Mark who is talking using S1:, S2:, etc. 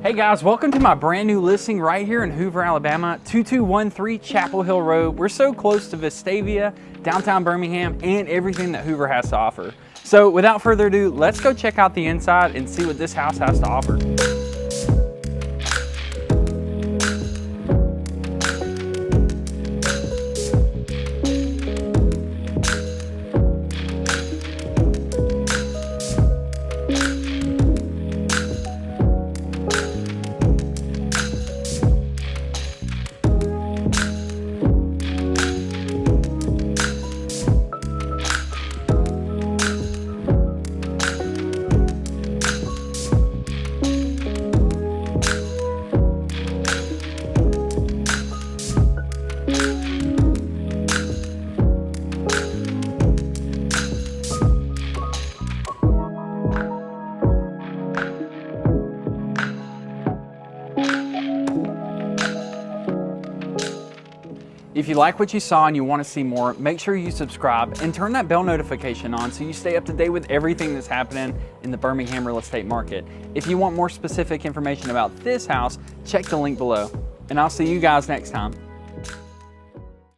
S1: Hey guys, welcome to my brand new listing right here in Hoover, Alabama, 2213 Chapel Hill Road. We're so close to Vestavia, downtown Birmingham, and everything that Hoover has to offer. So without further ado, let's go check out the inside and see what this house has to offer. If you like what you saw and you want to see more, make sure you subscribe and turn that bell notification on so you stay up to date with everything that's happening in the Birmingham real estate market. If you want more specific information about this house, check the link below. And I'll see you guys next time.